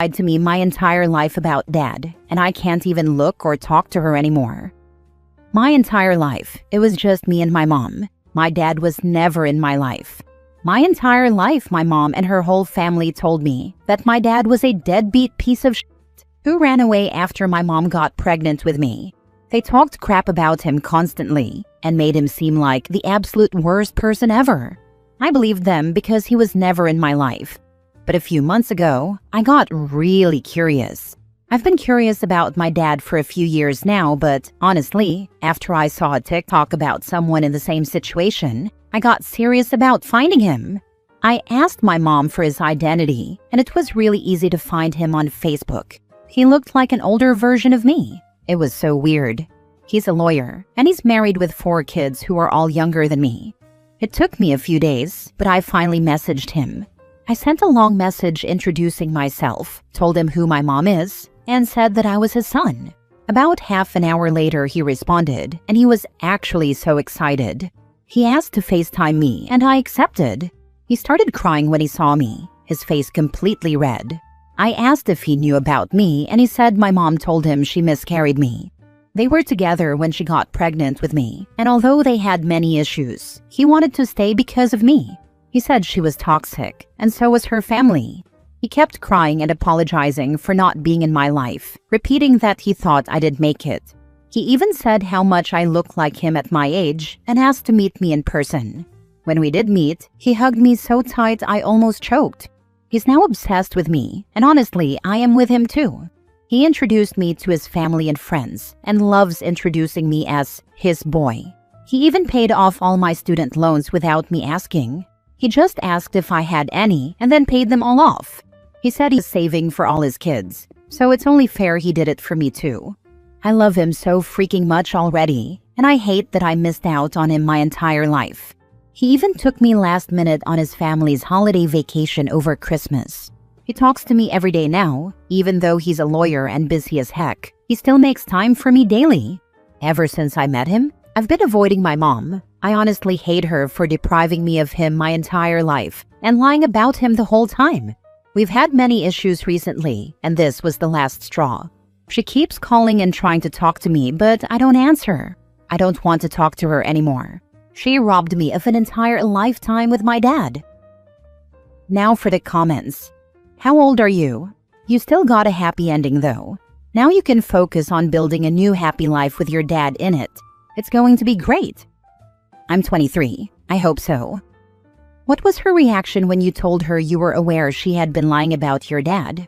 lied to me my entire life about Dad, and I can't even look or talk to her anymore. My entire life, it was just me and my mom. My dad was never in my life. My entire life, my mom and her whole family told me that my dad was a deadbeat piece of shit who ran away after my mom got pregnant with me. They talked crap about him constantly and made him seem like the absolute worst person ever. I believed them because he was never in my life. But a few months ago, I got really curious. I've been curious about my dad for a few years now, but honestly, after I saw a TikTok about someone in the same situation, I got serious about finding him. I asked my mom for his identity, and it was really easy to find him on Facebook. He looked like an older version of me. It was so weird. He's a lawyer, and he's married with 4 kids who are all younger than me. It took me a few days, but I finally messaged him. I sent a long message introducing myself, told him who my mom is, and said that I was his son. About half an hour later, he responded, and he was actually so excited. He asked to FaceTime me, and I accepted. He started crying when he saw me, his face completely red. I asked if he knew about me, and he said my mom told him she miscarried me. They were together when she got pregnant with me, and although they had many issues, he wanted to stay because of me. He said she was toxic, and so was her family. He kept crying and apologizing for not being in my life, repeating that he thought I didn't make it. He even said how much I looked like him at my age and asked to meet me in person. When we did meet, he hugged me so tight I almost choked. He's now obsessed with me, and honestly, I am with him too. He introduced me to his family and friends, and loves introducing me as his boy. He even paid off all my student loans without me asking. He just asked if I had any, and then paid them all off. He said he's saving for all his kids, so it's only fair he did it for me too. I love him so freaking much already, and I hate that I missed out on him my entire life. He even took me last minute on his family's holiday vacation over Christmas. He talks to me every day now. Even though he's a lawyer and busy as heck, he still makes time for me daily. Ever since I met him, I've been avoiding my mom. I honestly hate her for depriving me of him my entire life and lying about him the whole time. We've had many issues recently, and this was the last straw. She keeps calling and trying to talk to me, but I don't answer. I don't want to talk to her anymore. She robbed me of an entire lifetime with my dad. Now for the comments. How old are you? You still got a happy ending though. Now you can focus on building a new happy life with your dad in it. It's going to be great. I'm 23. I hope so. What was her reaction when you told her you were aware she had been lying about your dad?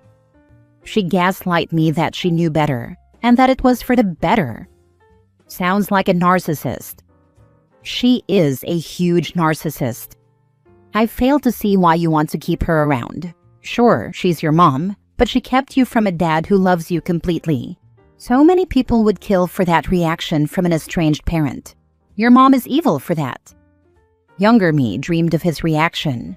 She gaslighted me that she knew better, and that it was for the better. Sounds like a narcissist. She is a huge narcissist. I fail to see why you want to keep her around. Sure, she's your mom, but she kept you from a dad who loves you completely. So many people would kill for that reaction from an estranged parent. Your mom is evil for that. Younger me dreamed of his reaction.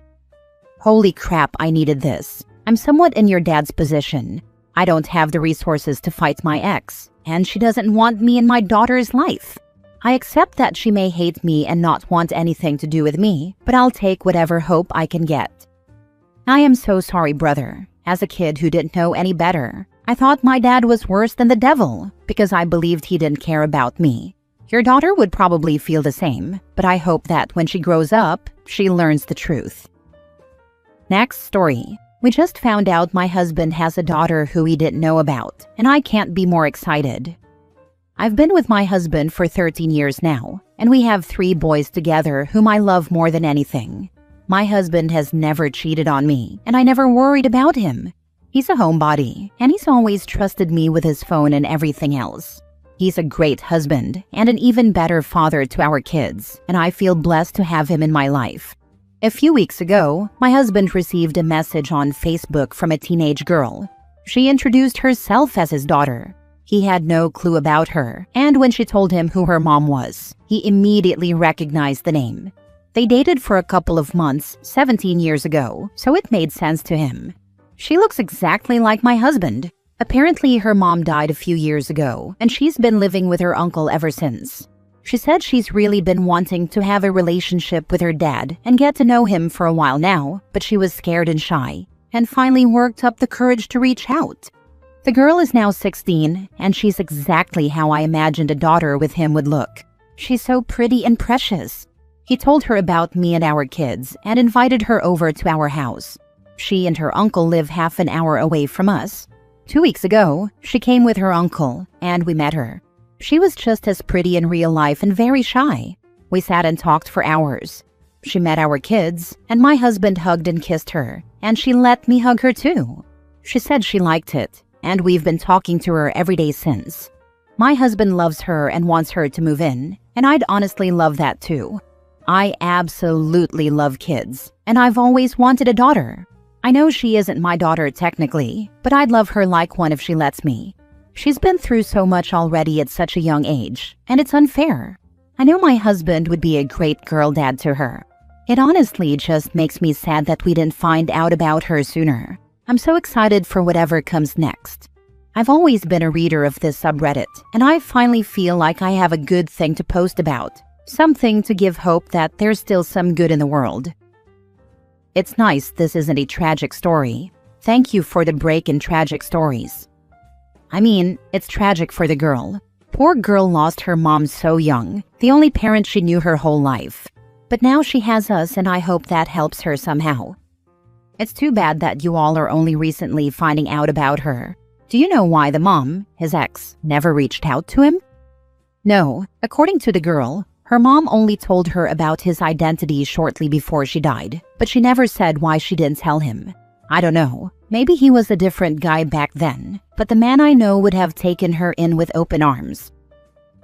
Holy crap, I needed this. I'm somewhat in your dad's position. I don't have the resources to fight my ex, and she doesn't want me in my daughter's life. I accept that she may hate me and not want anything to do with me, but I'll take whatever hope I can get. I am so sorry, brother. As a kid who didn't know any better, I thought my dad was worse than the devil because I believed he didn't care about me. Your daughter would probably feel the same, but I hope that when she grows up, she learns the truth. Next story. We just found out my husband has a daughter who he didn't know about, and I can't be more excited. I've been with my husband for 13 years now, and we have 3 boys together whom I love more than anything. My husband has never cheated on me, and I never worried about him. He's a homebody, and he's always trusted me with his phone and everything else. He's a great husband and an even better father to our kids, and I feel blessed to have him in my life. A few weeks ago, my husband received a message on Facebook from a teenage girl. She introduced herself as his daughter. He had no clue about her, and when she told him who her mom was, he immediately recognized the name. They dated for a couple of months 17 years ago, so it made sense to him. She looks exactly like my husband. Apparently, her mom died a few years ago, and she's been living with her uncle ever since. She said she's really been wanting to have a relationship with her dad and get to know him for a while now, but she was scared and shy. and finally worked up the courage to reach out. The girl is now 16, and she's exactly how I imagined a daughter with him would look. She's so pretty and precious. He told her about me and our kids and invited her over to our house. She and her uncle live half an hour away from us. 2 weeks ago, she came with her uncle, and we met her. She was just as pretty in real life and very shy. We sat and talked for hours. She met our kids, and my husband hugged and kissed her, and she let me hug her too. She said she liked it, and we've been talking to her every day since. My husband loves her and wants her to move in, and I'd honestly love that too. I absolutely love kids, and I've always wanted a daughter. I know she isn't my daughter technically, but I'd love her like one if she lets me. She's been through so much already at such a young age, and it's unfair. I know my husband would be a great girl dad to her. It honestly just makes me sad that we didn't find out about her sooner. I'm so excited for whatever comes next. I've always been a reader of this subreddit, and I finally feel like I have a good thing to post about. Something to give hope that there's still some good in the world. It's nice this isn't a tragic story. Thank you for the break in tragic stories. I mean, it's tragic for the girl. Poor girl lost her mom so young, the only parent she knew her whole life. But now she has us, and I hope that helps her somehow. It's too bad that you all are only recently finding out about her. Do you know why the mom, his ex, never reached out to him? No, according to the girl, her mom only told her about his identity shortly before she died, but she never said why she didn't tell him. I don't know, maybe he was a different guy back then, but the man I know would have taken her in with open arms.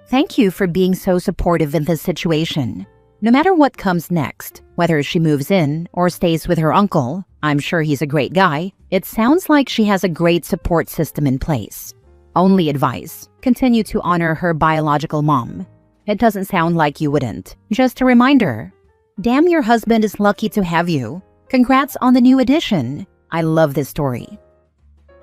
Thank you for being so supportive in this situation. No matter what comes next, whether she moves in or stays with her uncle, I'm sure he's a great guy, it sounds like she has a great support system in place. Only advice, continue to honor her biological mom. It doesn't sound like you wouldn't. Just a reminder. Damn, your husband is lucky to have you. Congrats on the new addition. I love this story.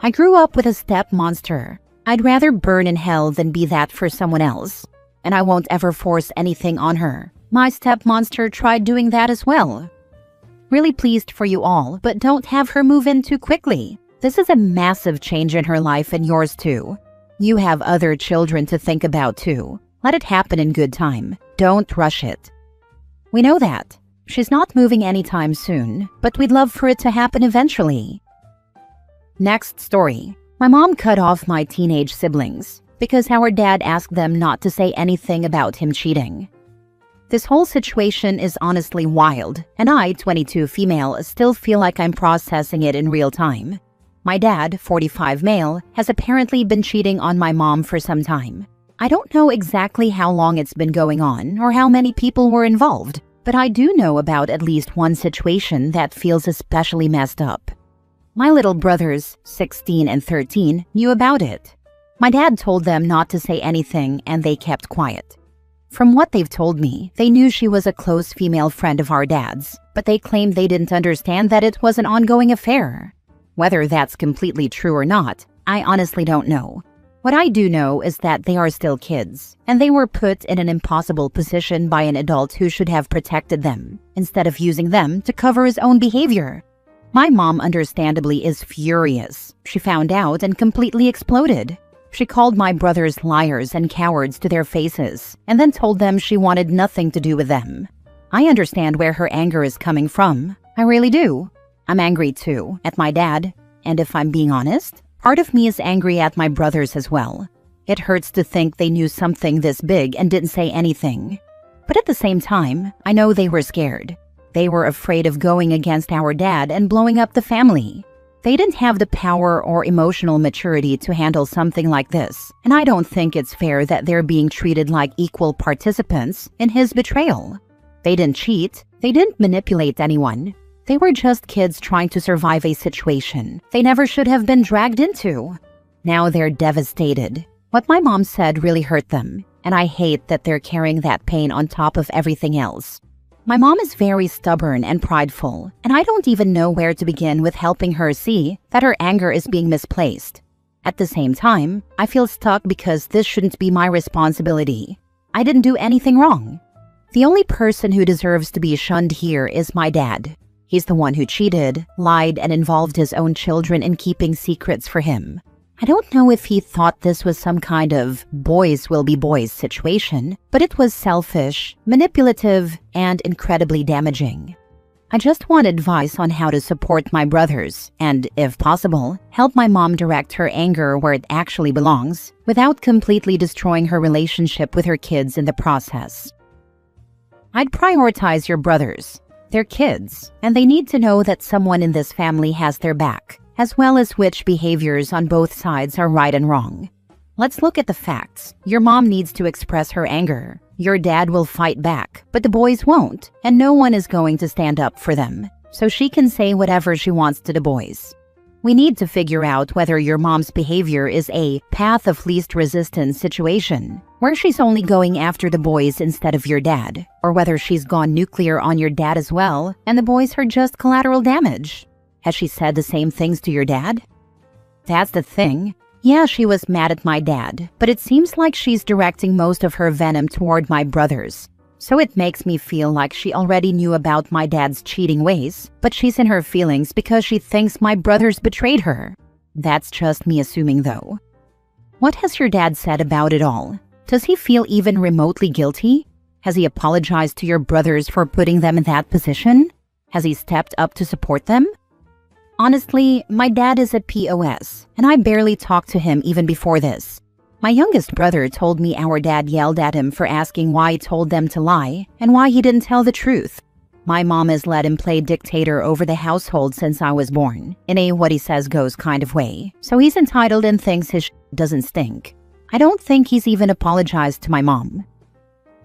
I grew up with a step monster. I'd rather burn in hell than be that for someone else. And I won't ever force anything on her. My step monster tried doing that as well. Really pleased for you all, but don't have her move in too quickly. This is a massive change in her life and yours too. You have other children to think about too. Let it happen in good time. Don't rush it. We know that. She's not moving anytime soon, but we'd love for it to happen eventually. Next story. My mom cut off my teenage siblings because our dad asked them not to say anything about him cheating. This whole situation is honestly wild, and I, 22 female, still feel like I'm processing it in real time. My dad, 45 male, has apparently been cheating on my mom for some time. I don't know exactly how long it's been going on or how many people were involved, but I do know about at least one situation that feels especially messed up. My little brothers, 16 and 13, knew about it. My dad told them not to say anything and they kept quiet. From what they've told me, they knew she was a close female friend of our dad's, but they claimed they didn't understand that it was an ongoing affair. Whether that's completely true or not, I honestly don't know. What I do know is that they are still kids, and they were put in an impossible position by an adult who should have protected them, instead of using them to cover his own behavior. My mom understandably is furious. She found out and completely exploded. She called my brothers liars and cowards to their faces, and then told them she wanted nothing to do with them. I understand where her anger is coming from. I really do. I'm angry too, at my dad, and if I'm being honest, part of me is angry at my brothers as well. It hurts to think they knew something this big and didn't say anything. But at the same time, I know they were scared. They were afraid of going against our dad and blowing up the family. They didn't have the power or emotional maturity to handle something like this, and I don't think it's fair that they're being treated like equal participants in his betrayal. They didn't cheat. They didn't manipulate anyone. They were just kids trying to survive a situation they never should have been dragged into. Now they're devastated. What my mom said really hurt them, and I hate that they're carrying that pain on top of everything else. My mom is very stubborn and prideful, and I don't even know where to begin with helping her see that her anger is being misplaced. At the same time, I feel stuck because this shouldn't be my responsibility. I didn't do anything wrong. The only person who deserves to be shunned here is my dad. He's the one who cheated, lied, and involved his own children in keeping secrets for him. I don't know if he thought this was some kind of boys will be boys situation, but it was selfish, manipulative, and incredibly damaging. I just want advice on how to support my brothers and, if possible, help my mom direct her anger where it actually belongs without completely destroying her relationship with her kids in the process. I'd prioritize your brothers. They're kids, and they need to know that someone in this family has their back, as well as which behaviors on both sides are right and wrong. Let's look at the facts. Your mom needs to express her anger. Your dad will fight back, but the boys won't, and no one is going to stand up for them, so she can say whatever she wants to the boys. We need to figure out whether your mom's behavior is a path of least resistance situation, where she's only going after the boys instead of your dad, or whether she's gone nuclear on your dad as well, and the boys are just collateral damage. Has she said the same things to your dad? That's the thing. Yeah, she was mad at my dad, but it seems like she's directing most of her venom toward my brothers. So it makes me feel like she already knew about my dad's cheating ways, but she's in her feelings because she thinks my brothers betrayed her. That's just me assuming though. What has your dad said about it all? Does he feel even remotely guilty? Has he apologized to your brothers for putting them in that position? Has he stepped up to support them? Honestly, my dad is a POS, and I barely talked to him even before this. My youngest brother told me our dad yelled at him for asking why he told them to lie and why he didn't tell the truth. My mom has let him play dictator over the household since I was born, in a what he says goes kind of way, so he's entitled and thinks his doesn't stink. I don't think he's even apologized to my mom.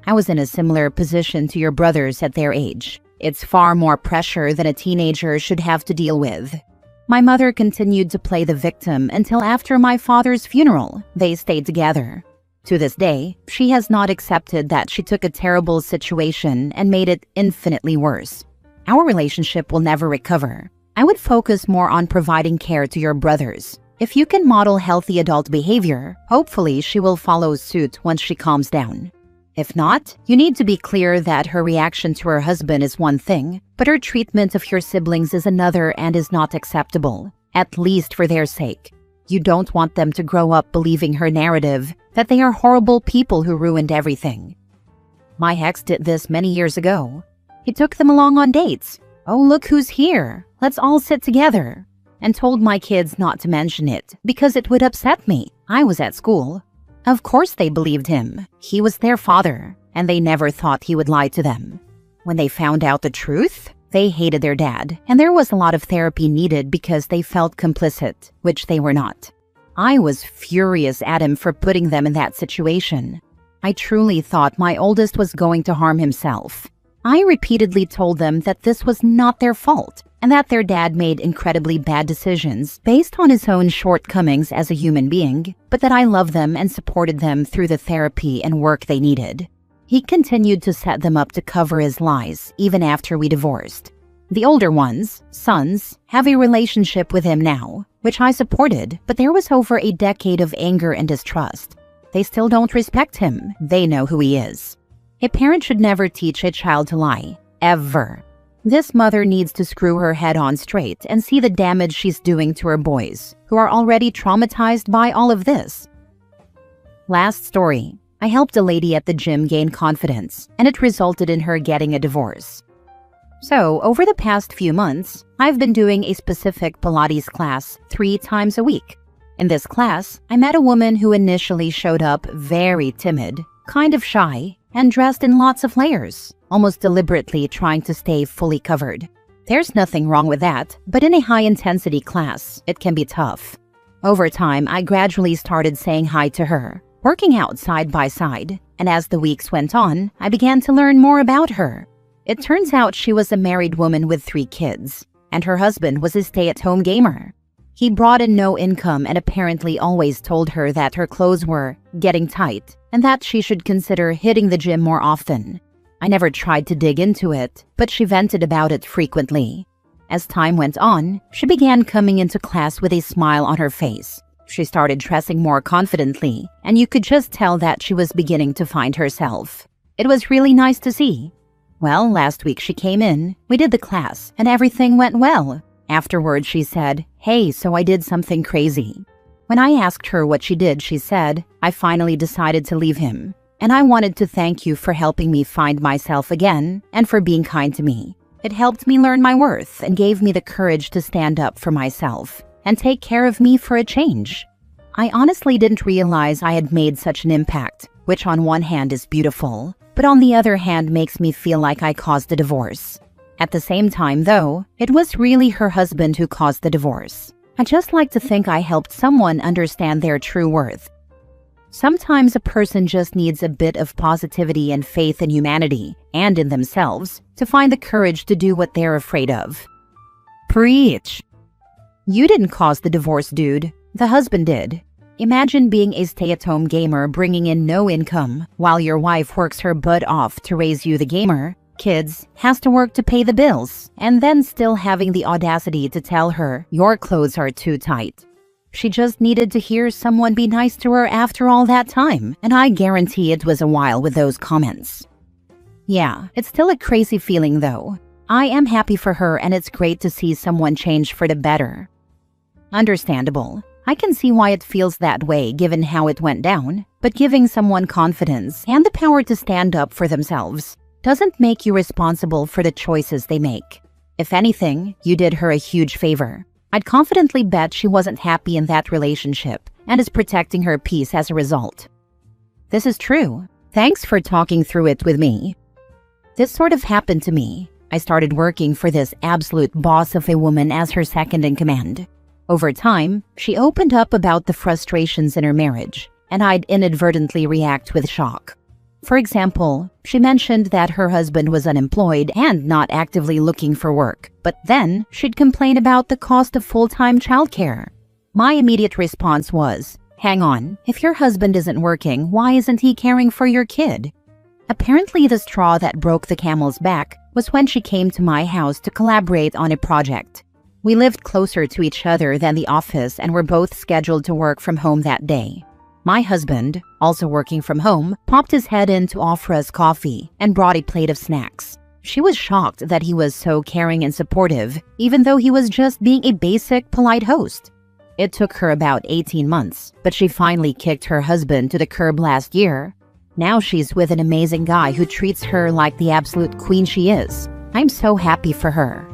I was in a similar position to your brothers at their age. It's far more pressure than a teenager should have to deal with. My mother continued to play the victim until after my father's funeral. They stayed together. To this day, she has not accepted that she took a terrible situation and made it infinitely worse. Our relationship will never recover. I would focus more on providing care to your brothers. If you can model healthy adult behavior, hopefully she will follow suit once she calms down. If not, you need to be clear that her reaction to her husband is one thing, but her treatment of your siblings is another and is not acceptable, at least for their sake. You don't want them to grow up believing her narrative that they are horrible people who ruined everything. My ex did this many years ago. He took them along on dates. Oh, look who's here. Let's all sit together. And told my kids not to mention it because it would upset me. I was at school. Of course they believed him. He was their father, and they never thought he would lie to them. When they found out the truth, they hated their dad, and there was a lot of therapy needed because they felt complicit, which they were not. I was furious at him for putting them in that situation. I truly thought my oldest was going to harm himself. I repeatedly told them that this was not their fault, and that their dad made incredibly bad decisions based on his own shortcomings as a human being, but that I loved them and supported them through the therapy and work they needed. He continued to set them up to cover his lies, even after we divorced. The older ones, sons, have a relationship with him now, which I supported, but there was over a decade of anger and distrust. They still don't respect him. They know who he is. A parent should never teach a child to lie, ever. This mother needs to screw her head on straight and see the damage she's doing to her boys, who are already traumatized by all of this. Last story. I helped a lady at the gym gain confidence, and it resulted in her getting a divorce. So, over the past few months, I've been doing a specific Pilates class 3 times a week. In this class, I met a woman who initially showed up very timid, kind of shy, and dressed in lots of layers, almost deliberately trying to stay fully covered. There's nothing wrong with that, but in a high-intensity class, it can be tough. Over time, I gradually started saying hi to her, working out side by side, and as the weeks went on, I began to learn more about her. It turns out she was a married woman with 3 kids, and her husband was a stay-at-home gamer. He brought in no income and apparently always told her that her clothes were getting tight and that she should consider hitting the gym more often. I never tried to dig into it, but she vented about it frequently. As time went on, she began coming into class with a smile on her face. She started dressing more confidently, and you could just tell that she was beginning to find herself. It was really nice to see. Well, last week she came in, we did the class, and everything went well. Afterwards, she said, "Hey, so I did something crazy." When I asked her what she did, she said, "I finally decided to leave him. And I wanted to thank you for helping me find myself again and for being kind to me. It helped me learn my worth and gave me the courage to stand up for myself and take care of me for a change." I honestly didn't realize I had made such an impact, which on one hand is beautiful, but on the other hand makes me feel like I caused a divorce. At the same time, though, it was really her husband who caused the divorce. I just like to think I helped someone understand their true worth. Sometimes a person just needs a bit of positivity and faith in humanity and in themselves to find the courage to do what they're afraid of. Preach! You didn't cause the divorce, dude. The husband did. Imagine being a stay-at-home gamer bringing in no income while your wife works her butt off to raise you the gamer, kids, has to work to pay the bills, and then still having the audacity to tell her your clothes are too tight. She just needed to hear someone be nice to her after all that time, and I guarantee it was a while with those comments. Yeah, it's still a crazy feeling though. I am happy for her and it's great to see someone change for the better. Understandable. I can see why it feels that way given how it went down, but giving someone confidence and the power to stand up for themselves doesn't make you responsible for the choices they make. If anything, you did her a huge favor. I'd confidently bet she wasn't happy in that relationship and is protecting her peace as a result. This is true. Thanks for talking through it with me. This sort of happened to me. I started working for this absolute boss of a woman as her second in command. Over time, she opened up about the frustrations in her marriage, and I'd inadvertently react with shock. For example, she mentioned that her husband was unemployed and not actively looking for work, but then she'd complain about the cost of full-time childcare. My immediate response was, "Hang on, if your husband isn't working, why isn't he caring for your kid?" Apparently, the straw that broke the camel's back was when she came to my house to collaborate on a project. We lived closer to each other than the office and were both scheduled to work from home that day. My husband, also working from home, popped his head in to offer us coffee and brought a plate of snacks. She was shocked that he was so caring and supportive, even though he was just being a basic, polite host. It took her about 18 months, but she finally kicked her husband to the curb last year. Now she's with an amazing guy who treats her like the absolute queen she is. I'm so happy for her.